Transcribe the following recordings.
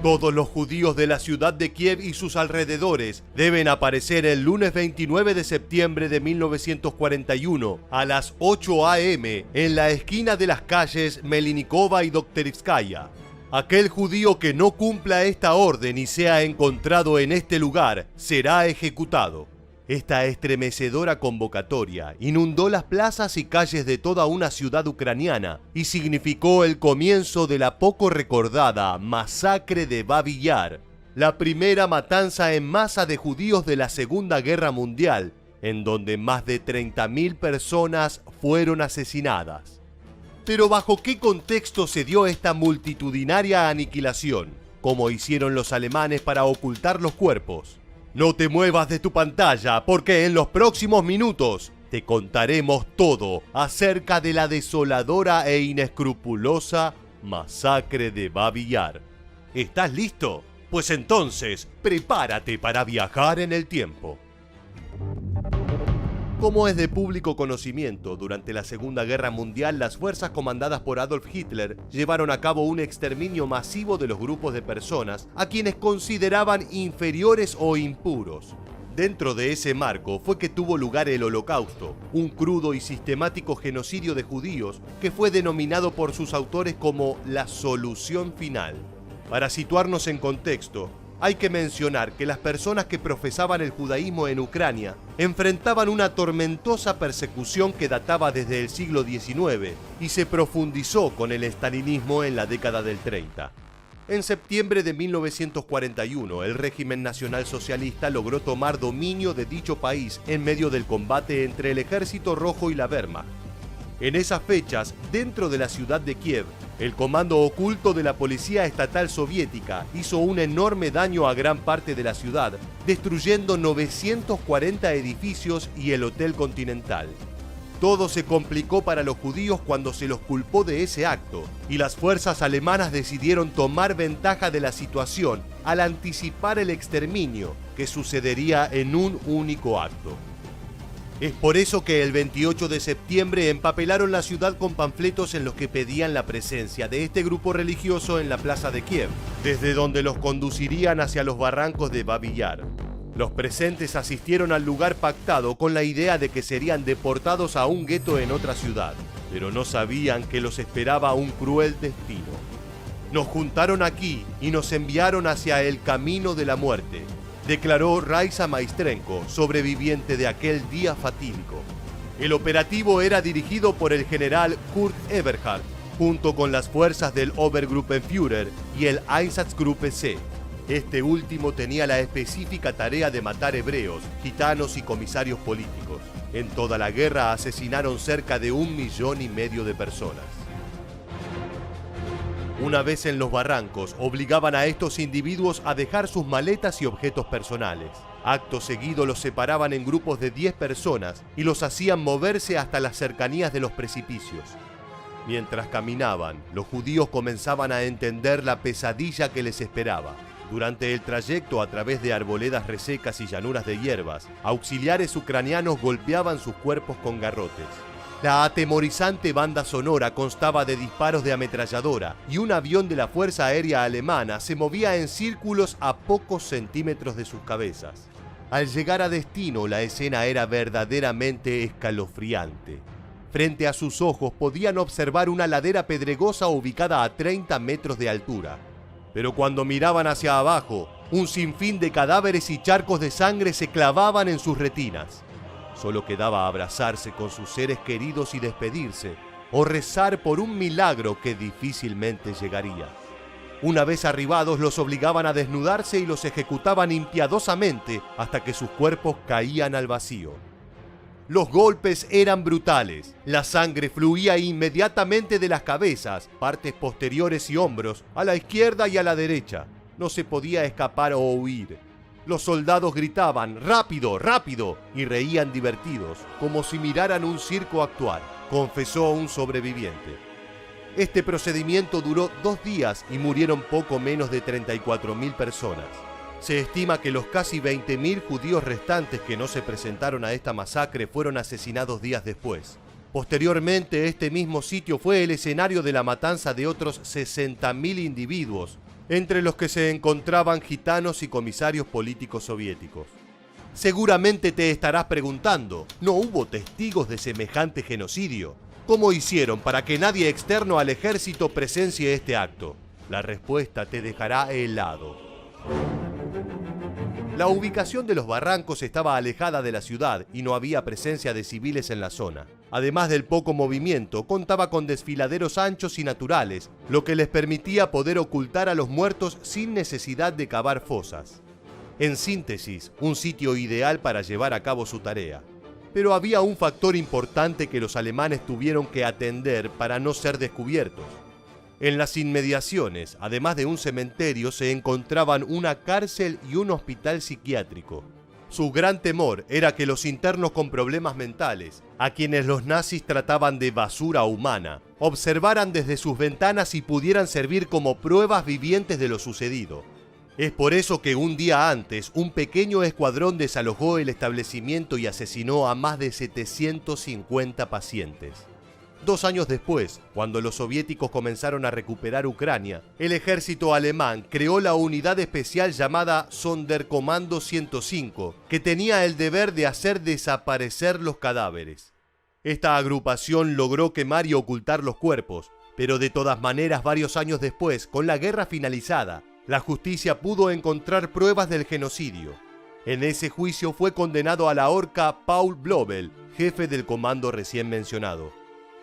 Todos los judíos de la ciudad de Kiev y sus alrededores deben aparecer el lunes 29 de septiembre de 1941 a las 8 a.m. en la esquina de las calles Melinikova y Doktorivskaya. Aquel judío que no cumpla esta orden y sea encontrado en este lugar será ejecutado. Esta estremecedora convocatoria inundó las plazas y calles de toda una ciudad ucraniana y significó el comienzo de la poco recordada masacre de Babi Yar, la primera matanza en masa de judíos de la Segunda Guerra Mundial, en donde más de 30.000 personas fueron asesinadas. Pero ¿bajo qué contexto se dio esta multitudinaria aniquilación? ¿Cómo hicieron los alemanes para ocultar los cuerpos? No te muevas de tu pantalla, porque en los próximos minutos te contaremos todo acerca de la desoladora e inescrupulosa masacre de Babi Yar. ¿Estás listo? Pues entonces, prepárate para viajar en el tiempo. Como es de público conocimiento, durante la Segunda Guerra Mundial las fuerzas comandadas por Adolf Hitler llevaron a cabo un exterminio masivo de los grupos de personas a quienes consideraban inferiores o impuros. Dentro de ese marco fue que tuvo lugar el Holocausto, un crudo y sistemático genocidio de judíos que fue denominado por sus autores como la solución final. Para situarnos en contexto, hay que mencionar que las personas que profesaban el judaísmo en Ucrania enfrentaban una tormentosa persecución que databa desde el siglo XIX y se profundizó con el estalinismo en la década del 30. En septiembre de 1941, el régimen nacionalsocialista logró tomar dominio de dicho país en medio del combate entre el Ejército Rojo y la Wehrmacht. En esas fechas, dentro de la ciudad de Kiev, el comando oculto de la Policía Estatal Soviética hizo un enorme daño a gran parte de la ciudad, destruyendo 940 edificios y el Hotel Continental. Todo se complicó para los judíos cuando se los culpó de ese acto, y las fuerzas alemanas decidieron tomar ventaja de la situación al anticipar el exterminio que sucedería en un único acto. Es por eso que el 28 de septiembre empapelaron la ciudad con panfletos en los que pedían la presencia de este grupo religioso en la plaza de Kiev, desde donde los conducirían hacia los barrancos de Babi Yar. Los presentes asistieron al lugar pactado con la idea de que serían deportados a un gueto en otra ciudad, pero no sabían que los esperaba un cruel destino. Nos juntaron aquí y nos enviaron hacia el camino de la muerte, declaró Raisa Maestrenko, sobreviviente de aquel día fatídico. El operativo era dirigido por el general Kurt Eberhard, junto con las fuerzas del Obergruppenführer y el Einsatzgruppe C. Este último tenía la específica tarea de matar hebreos, gitanos y comisarios políticos. En toda la guerra asesinaron cerca de 1,5 millones de personas. Una vez en los barrancos, obligaban a estos individuos a dejar sus maletas y objetos personales. Acto seguido los separaban en grupos de 10 personas y los hacían moverse hasta las cercanías de los precipicios. Mientras caminaban, los judíos comenzaban a entender la pesadilla que les esperaba. Durante el trayecto a través de arboledas resecas y llanuras de hierbas, auxiliares ucranianos golpeaban sus cuerpos con garrotes. La atemorizante banda sonora constaba de disparos de ametralladora y un avión de la Fuerza Aérea Alemana se movía en círculos a pocos centímetros de sus cabezas. Al llegar a destino, la escena era verdaderamente escalofriante. Frente a sus ojos podían observar una ladera pedregosa ubicada a 30 metros de altura. Pero cuando miraban hacia abajo, un sinfín de cadáveres y charcos de sangre se clavaban en sus retinas. Solo quedaba abrazarse con sus seres queridos y despedirse, o rezar por un milagro que difícilmente llegaría. Una vez arribados, los obligaban a desnudarse y los ejecutaban impiadosamente hasta que sus cuerpos caían al vacío. Los golpes eran brutales. La sangre fluía inmediatamente de las cabezas, partes posteriores y hombros, a la izquierda y a la derecha. No se podía escapar o huir. Los soldados gritaban «¡Rápido, rápido!» y reían divertidos, como si miraran un circo actual, confesó un sobreviviente. Este procedimiento duró 2 días y murieron poco menos de 34.000 personas. Se estima que los casi 20.000 judíos restantes que no se presentaron a esta masacre fueron asesinados días después. Posteriormente, este mismo sitio fue el escenario de la matanza de otros 60.000 individuos, entre los que se encontraban gitanos y comisarios políticos soviéticos. Seguramente te estarás preguntando, ¿no hubo testigos de semejante genocidio? ¿Cómo hicieron para que nadie externo al ejército presencie este acto? La respuesta te dejará helado. La ubicación de los barrancos estaba alejada de la ciudad y no había presencia de civiles en la zona. Además del poco movimiento, contaba con desfiladeros anchos y naturales, lo que les permitía poder ocultar a los muertos sin necesidad de cavar fosas. En síntesis, un sitio ideal para llevar a cabo su tarea. Pero había un factor importante que los alemanes tuvieron que atender para no ser descubiertos. En las inmediaciones, además de un cementerio, se encontraban una cárcel y un hospital psiquiátrico. Su gran temor era que los internos con problemas mentales, a quienes los nazis trataban de basura humana, observaran desde sus ventanas y pudieran servir como pruebas vivientes de lo sucedido. Es por eso que un día antes, un pequeño escuadrón desalojó el establecimiento y asesinó a más de 750 pacientes. 2 años después, cuando los soviéticos comenzaron a recuperar Ucrania, el ejército alemán creó la unidad especial llamada Sonderkommando 105, que tenía el deber de hacer desaparecer los cadáveres. Esta agrupación logró quemar y ocultar los cuerpos, pero de todas maneras varios años después, con la guerra finalizada, la justicia pudo encontrar pruebas del genocidio. En ese juicio fue condenado a la horca Paul Blobel, jefe del comando recién mencionado.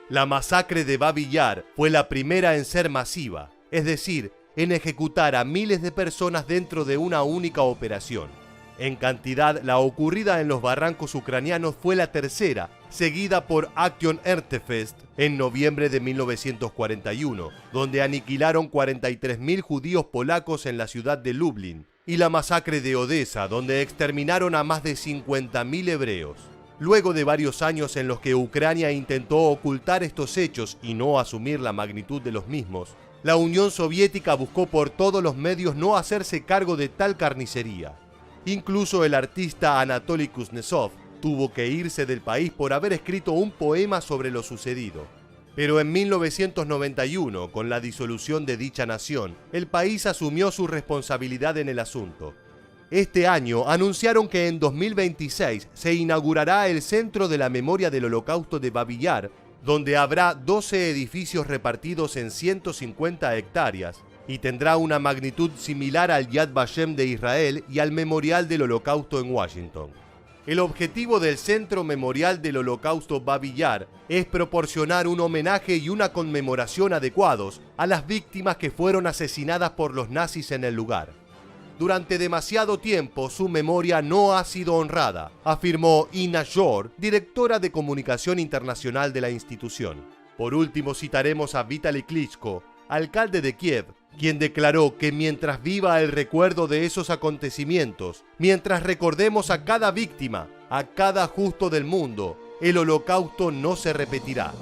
La masacre de Babi Yar fue la primera en ser masiva, es decir, en ejecutar a miles de personas dentro de una única operación. En cantidad, la ocurrida en los barrancos ucranianos fue la tercera, seguida por Aktion Erntefest en noviembre de 1941, donde aniquilaron 43.000 judíos polacos en la ciudad de Lublin, y la masacre de Odessa, donde exterminaron a más de 50.000 hebreos. Luego de varios años en los que Ucrania intentó ocultar estos hechos y no asumir la magnitud de los mismos, la Unión Soviética buscó por todos los medios no hacerse cargo de tal carnicería. Incluso el artista Anatoly Kuznetsov tuvo que irse del país por haber escrito un poema sobre lo sucedido. Pero en 1991, con la disolución de dicha nación, el país asumió su responsabilidad en el asunto. Este año anunciaron que en 2026 se inaugurará el Centro de la Memoria del Holocausto de Babi Yar, donde habrá 12 edificios repartidos en 150 hectáreas y tendrá una magnitud similar al Yad Vashem de Israel y al Memorial del Holocausto en Washington. El objetivo del Centro Memorial del Holocausto Babi Yar es proporcionar un homenaje y una conmemoración adecuados a las víctimas que fueron asesinadas por los nazis en el lugar. Durante demasiado tiempo su memoria no ha sido honrada, afirmó Ina Jor, directora de comunicación internacional de la institución. Por último citaremos a Vitaly Klitschko, alcalde de Kiev, quien declaró que mientras viva el recuerdo de esos acontecimientos, mientras recordemos a cada víctima, a cada justo del mundo, el holocausto no se repetirá.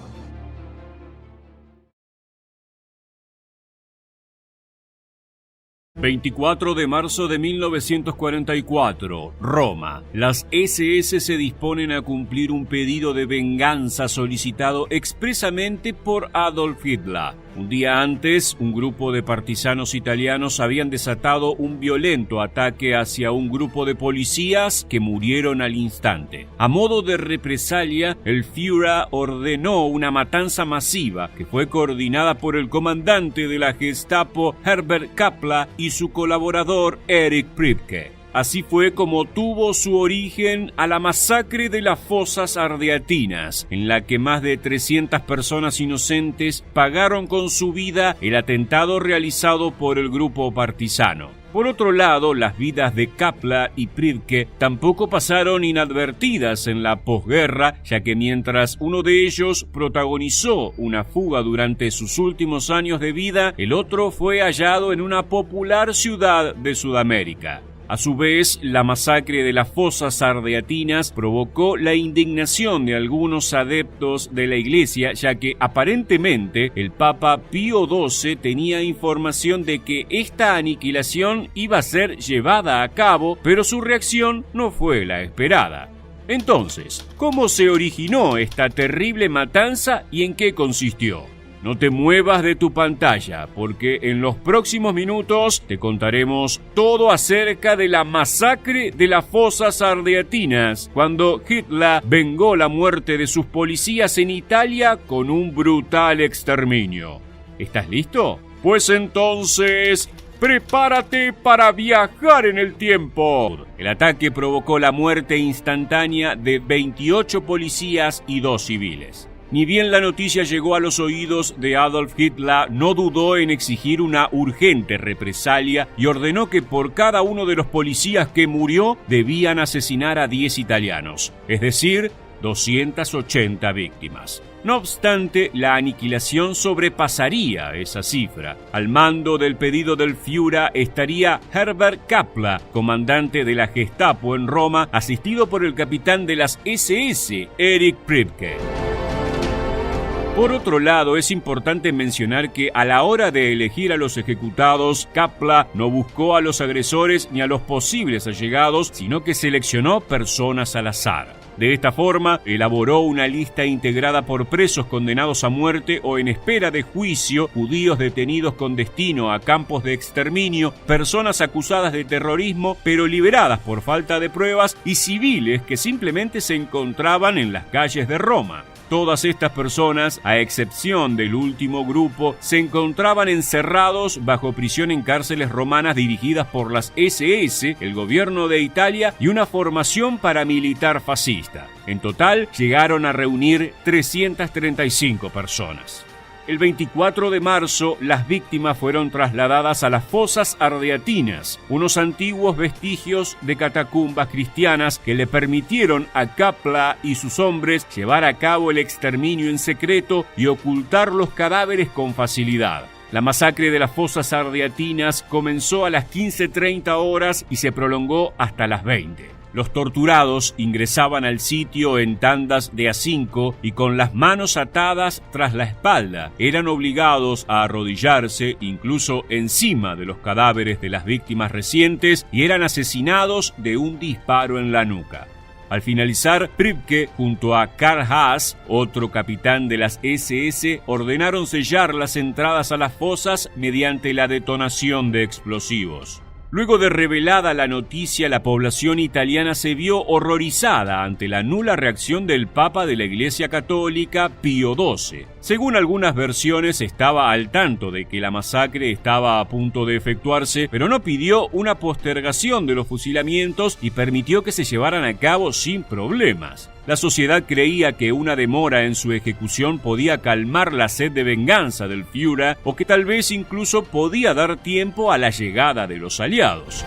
24 de marzo de 1944, Roma. Las SS se disponen a cumplir un pedido de venganza solicitado expresamente por Adolf Hitler. Un día antes, un grupo de partisanos italianos habían desatado un violento ataque hacia un grupo de policías que murieron al instante. A modo de represalia, el Führer ordenó una matanza masiva que fue coordinada por el comandante de la Gestapo Herbert Kappler y su colaborador Erich Priebke. Así fue como tuvo su origen a la masacre de las fosas ardeatinas, en la que más de 300 personas inocentes pagaron con su vida el atentado realizado por el grupo partisano. Por otro lado, las vidas de Kappler y Priebke tampoco pasaron inadvertidas en la posguerra, ya que mientras uno de ellos protagonizó una fuga durante sus últimos años de vida, el otro fue hallado en una popular ciudad de Sudamérica. A su vez, la masacre de las fosas ardeatinas provocó la indignación de algunos adeptos de la Iglesia, ya que aparentemente el Papa Pío XII tenía información de que esta aniquilación iba a ser llevada a cabo, pero su reacción no fue la esperada. Entonces, ¿cómo se originó esta terrible matanza y en qué consistió? No te muevas de tu pantalla, porque en los próximos minutos te contaremos todo acerca de la masacre de las fosas ardeatinas, cuando Hitler vengó la muerte de sus policías en Italia con un brutal exterminio. ¿Estás listo? Pues entonces, prepárate para viajar en el tiempo. El ataque provocó la muerte instantánea de 28 policías y 2 civiles. Ni bien la noticia llegó a los oídos de Adolf Hitler, no dudó en exigir una urgente represalia y ordenó que por cada uno de los policías que murió debían asesinar a 10 italianos, es decir, 280 víctimas. No obstante, la aniquilación sobrepasaría esa cifra. Al mando del pedido del Führer estaría Herbert Kappler, comandante de la Gestapo en Roma, asistido por el capitán de las SS, Erich Priebke. Por otro lado, es importante mencionar que a la hora de elegir a los ejecutados, Kappler no buscó a los agresores ni a los posibles allegados, sino que seleccionó personas al azar. De esta forma, elaboró una lista integrada por presos condenados a muerte o en espera de juicio, judíos detenidos con destino a campos de exterminio, personas acusadas de terrorismo pero liberadas por falta de pruebas y civiles que simplemente se encontraban en las calles de Roma. Todas estas personas, a excepción del último grupo, se encontraban encerrados bajo prisión en cárceles romanas dirigidas por las SS, el gobierno de Italia y una formación paramilitar fascista. En total, llegaron a reunir 335 personas. El 24 de marzo, las víctimas fueron trasladadas a las fosas ardeatinas, unos antiguos vestigios de catacumbas cristianas que le permitieron a Kappler y sus hombres llevar a cabo el exterminio en secreto y ocultar los cadáveres con facilidad. La masacre de las fosas ardeatinas comenzó a las 15:30 horas y se prolongó hasta las 20. Los torturados ingresaban al sitio en tandas de a 5 y con las manos atadas tras la espalda. Eran obligados a arrodillarse incluso encima de los cadáveres de las víctimas recientes y eran asesinados de un disparo en la nuca. Al finalizar, Priebke, junto a Karl Haas, otro capitán de las SS, ordenaron sellar las entradas a las fosas mediante la detonación de explosivos. Luego de revelada la noticia, la población italiana se vio horrorizada ante la nula reacción del Papa de la Iglesia Católica, Pío XII. Según algunas versiones, estaba al tanto de que la masacre estaba a punto de efectuarse, pero no pidió una postergación de los fusilamientos y permitió que se llevaran a cabo sin problemas. La sociedad creía que una demora en su ejecución podía calmar la sed de venganza del Führer o que tal vez incluso podía dar tiempo a la llegada de los aliados.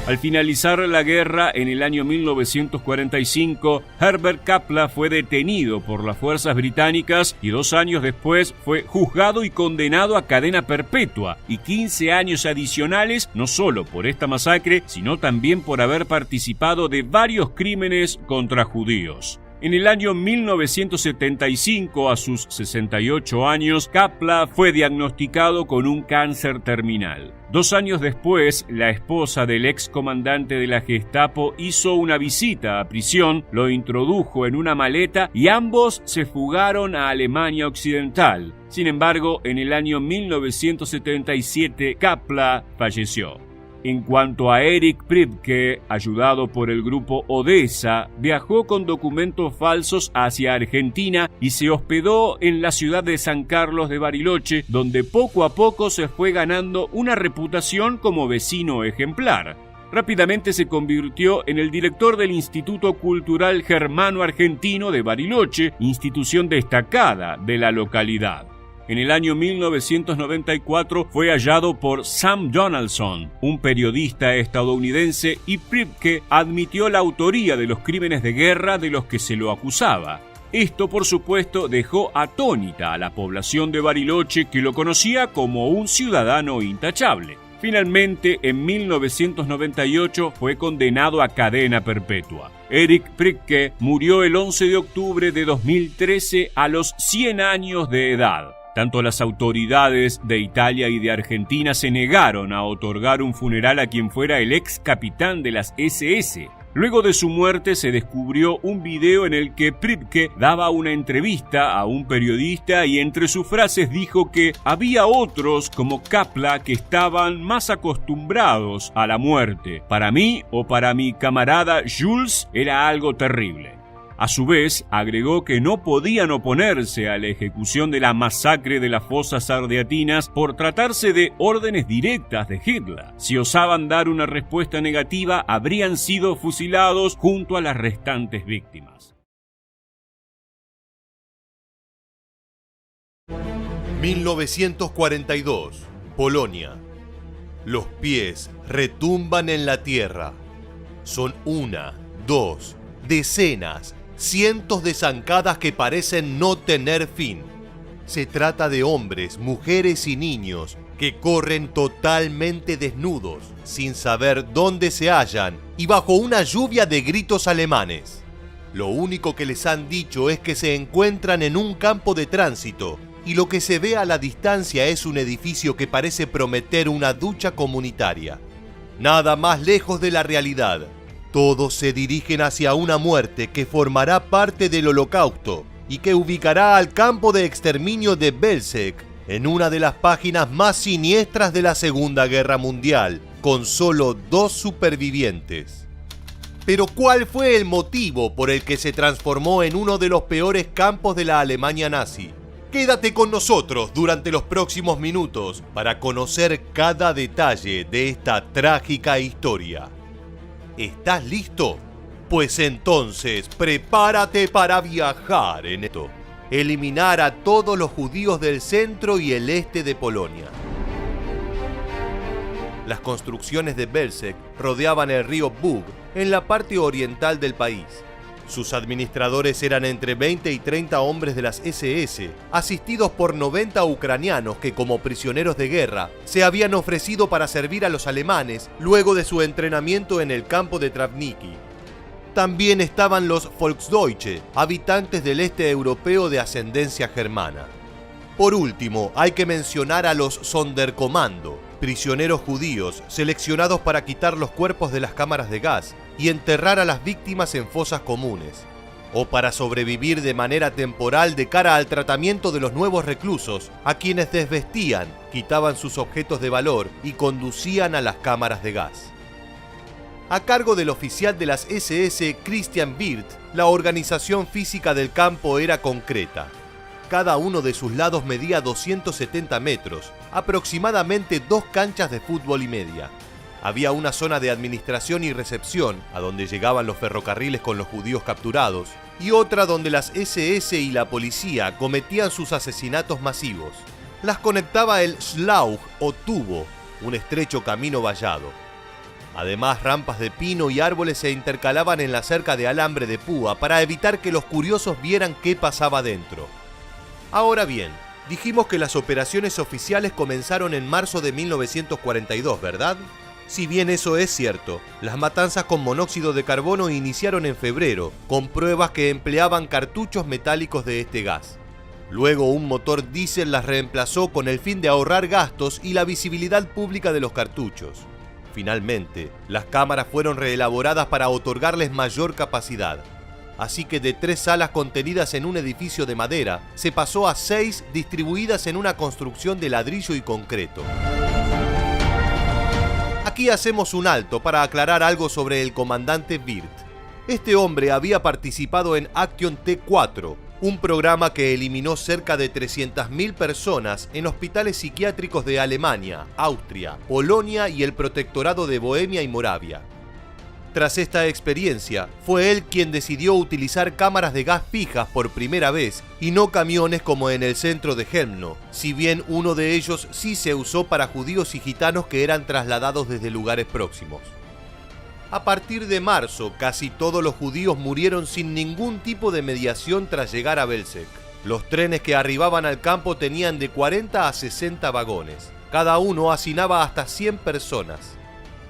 Al finalizar la guerra, en el año 1945, Herbert Kappler fue detenido por las fuerzas británicas y 2 años después fue juzgado y condenado a cadena perpetua y 15 años adicionales, no solo por esta masacre, sino también por haber participado de varios crímenes contra judíos. En el año 1975, a sus 68 años, Kappler fue diagnosticado con un cáncer terminal. 2 años después, la esposa del excomandante de la Gestapo hizo una visita a prisión, lo introdujo en una maleta y ambos se fugaron a Alemania Occidental. Sin embargo, en el año 1977, Kappler falleció. En cuanto a Erich Priebke, ayudado por el grupo Odessa, viajó con documentos falsos hacia Argentina y se hospedó en la ciudad de San Carlos de Bariloche, donde poco a poco se fue ganando una reputación como vecino ejemplar. Rápidamente se convirtió en el director del Instituto Cultural Germano-Argentino de Bariloche, institución destacada de la localidad. En el año 1994 fue hallado por Sam Donaldson, un periodista estadounidense, y Priebke admitió la autoría de los crímenes de guerra de los que se lo acusaba. Esto, por supuesto, dejó atónita a la población de Bariloche, que lo conocía como un ciudadano intachable. Finalmente, en 1998 fue condenado a cadena perpetua. Erich Priebke murió el 11 de octubre de 2013 a los 100 años de edad. Tanto las autoridades de Italia y de Argentina se negaron a otorgar un funeral a quien fuera el ex capitán de las SS. Luego de su muerte se descubrió un video en el que Priebke daba una entrevista a un periodista y entre sus frases dijo que había otros como Kapla que estaban más acostumbrados a la muerte. Para mí o para mi camarada Jules era algo terrible. A su vez, agregó que no podían oponerse a la ejecución de la masacre de las fosas ardeatinas por tratarse de órdenes directas de Hitler. Si osaban dar una respuesta negativa, habrían sido fusilados junto a las restantes víctimas. 1942, Polonia. Los pies retumban en la tierra. Son una, dos, decenas, cientos de zancadas que parecen no tener fin. Se trata de hombres, mujeres y niños que corren totalmente desnudos, sin saber dónde se hallan y bajo una lluvia de gritos alemanes. Lo único que les han dicho es que se encuentran en un campo de tránsito y lo que se ve a la distancia es un edificio que parece prometer una ducha comunitaria. Nada más lejos de la realidad. Todos se dirigen hacia una muerte que formará parte del Holocausto y que ubicará al campo de exterminio de Belzec en una de las páginas más siniestras de la Segunda Guerra Mundial, con solo 2 supervivientes. Pero ¿cuál fue el motivo por el que se transformó en uno de los peores campos de la Alemania nazi? Quédate con nosotros durante los próximos minutos para conocer cada detalle de esta trágica historia. ¿Estás listo? Pues entonces prepárate para viajar en esto. Eliminar a todos los judíos del centro y el este de Polonia. Las construcciones de Belzec rodeaban el río Bug en la parte oriental del país. Sus administradores eran entre 20 y 30 hombres de las SS, asistidos por 90 ucranianos que como prisioneros de guerra se habían ofrecido para servir a los alemanes luego de su entrenamiento en el campo de Travniki. También estaban los Volksdeutsche, habitantes del este europeo de ascendencia germana. Por último, hay que mencionar a los Sonderkommando, prisioneros judíos seleccionados para quitar los cuerpos de las cámaras de gas y enterrar a las víctimas en fosas comunes, o para sobrevivir de manera temporal de cara al tratamiento de los nuevos reclusos, a quienes desvestían, quitaban sus objetos de valor y conducían a las cámaras de gas. A cargo del oficial de las SS Christian Wirth, la organización física del campo era concreta. Cada uno de sus lados medía 270 metros, aproximadamente 2 canchas de fútbol y media. Había una zona de administración y recepción, a donde llegaban los ferrocarriles con los judíos capturados, y otra donde las SS y la policía cometían sus asesinatos masivos. Las conectaba el Schlauch o tubo, un estrecho camino vallado. Además, rampas de pino y árboles se intercalaban en la cerca de alambre de púa para evitar que los curiosos vieran qué pasaba dentro. Ahora bien, dijimos que las operaciones oficiales comenzaron en marzo de 1942, ¿verdad? Si bien eso es cierto, las matanzas con monóxido de carbono iniciaron en febrero, con pruebas que empleaban cartuchos metálicos de este gas. Luego un motor diésel las reemplazó con el fin de ahorrar gastos y la visibilidad pública de los cartuchos. Finalmente, las cámaras fueron reelaboradas para otorgarles mayor capacidad. Así que de 3 salas contenidas en un edificio de madera, se pasó a 6 distribuidas en una construcción de ladrillo y concreto. Aquí hacemos un alto para aclarar algo sobre el comandante Wirth. Este hombre había participado en Action T4, un programa que eliminó cerca de 300.000 personas en hospitales psiquiátricos de Alemania, Austria, Polonia y el Protectorado de Bohemia y Moravia. Tras esta experiencia, fue él quien decidió utilizar cámaras de gas fijas por primera vez y no camiones como en el centro de Chelmno, si bien uno de ellos sí se usó para judíos y gitanos que eran trasladados desde lugares próximos. A partir de marzo, casi todos los judíos murieron sin ningún tipo de mediación tras llegar a Belzec. Los trenes que arribaban al campo tenían de 40 a 60 vagones. Cada uno hacinaba hasta 100 personas.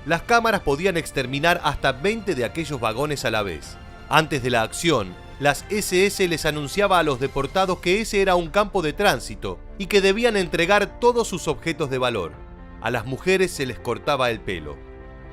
Las cámaras podían exterminar hasta 20 de aquellos vagones a la vez. Antes de la acción, las SS les anunciaba a los deportados que ese era un campo de tránsito y que debían entregar todos sus objetos de valor. A las mujeres se les cortaba el pelo.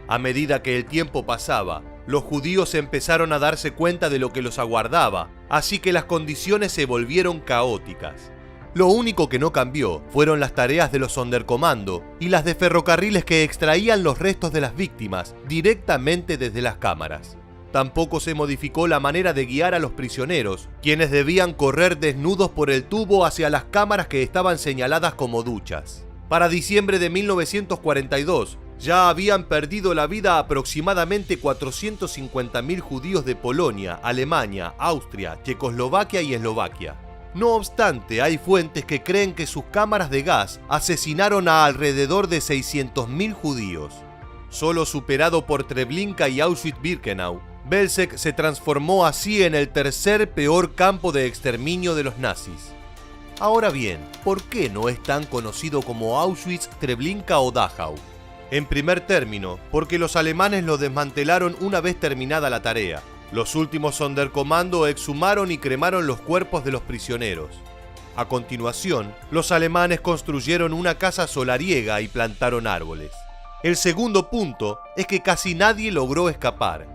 A medida que el tiempo pasaba, los judíos empezaron a darse cuenta de lo que los aguardaba, así que las condiciones se volvieron caóticas. Lo único que no cambió fueron las tareas de los Sonderkommando y las de ferrocarriles que extraían los restos de las víctimas directamente desde las cámaras. Tampoco se modificó la manera de guiar a los prisioneros, quienes debían correr desnudos por el tubo hacia las cámaras que estaban señaladas como duchas. Para diciembre de 1942, ya habían perdido la vida aproximadamente 450.000 judíos de Polonia, Alemania, Austria, Checoslovaquia y Eslovaquia. No obstante, hay fuentes que creen que sus cámaras de gas asesinaron a alrededor de 600.000 judíos. Solo superado por Treblinka y Auschwitz-Birkenau, Belzec se transformó así en el tercer peor campo de exterminio de los nazis. Ahora bien, ¿por qué no es tan conocido como Auschwitz, Treblinka o Dachau? En primer término, porque los alemanes lo desmantelaron una vez terminada la tarea. Los últimos Sonderkommando exhumaron y cremaron los cuerpos de los prisioneros. A continuación, los alemanes construyeron una casa solariega y plantaron árboles. El segundo punto es que casi nadie logró escapar.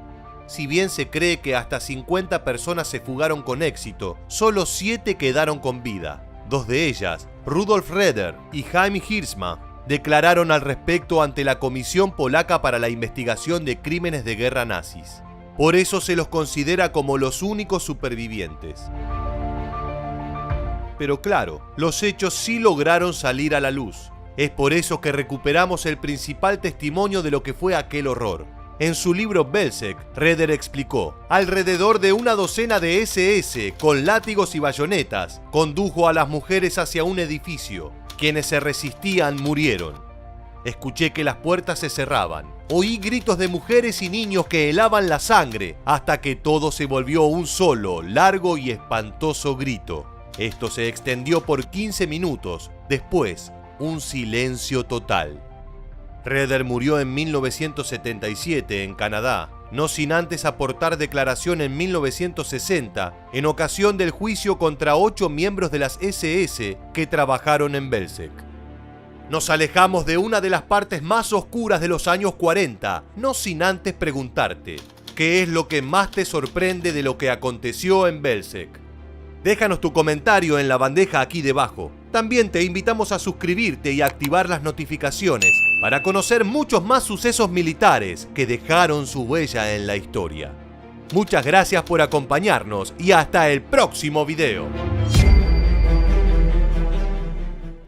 Si bien se cree que hasta 50 personas se fugaron con éxito, solo 7 quedaron con vida. 2 de ellas, Rudolf Roeder y Jaime Hirschman, declararon al respecto ante la Comisión Polaca para la Investigación de Crímenes de Guerra Nazis. Por eso se los considera como los únicos supervivientes. Pero claro, los hechos sí lograron salir a la luz. Es por eso que recuperamos el principal testimonio de lo que fue aquel horror. En su libro Belzec, Roeder explicó: alrededor de una docena de SS, con látigos y bayonetas, condujo a las mujeres hacia un edificio. Quienes se resistían murieron. Escuché que las puertas se cerraban. Oí gritos de mujeres y niños que helaban la sangre, hasta que todo se volvió un solo, largo y espantoso grito. Esto se extendió por 15 minutos. Después, un silencio total. Roeder murió en 1977 en Canadá, no sin antes aportar declaración en 1960 en ocasión del juicio contra 8 miembros de las SS que trabajaron en Belzec. Nos alejamos de una de las partes más oscuras de los años 40, no sin antes preguntarte, ¿qué es lo que más te sorprende de lo que aconteció en Belzec? Déjanos tu comentario en la bandeja aquí debajo. También te invitamos a suscribirte y activar las notificaciones para conocer muchos más sucesos militares que dejaron su huella en la historia. Muchas gracias por acompañarnos y hasta el próximo video.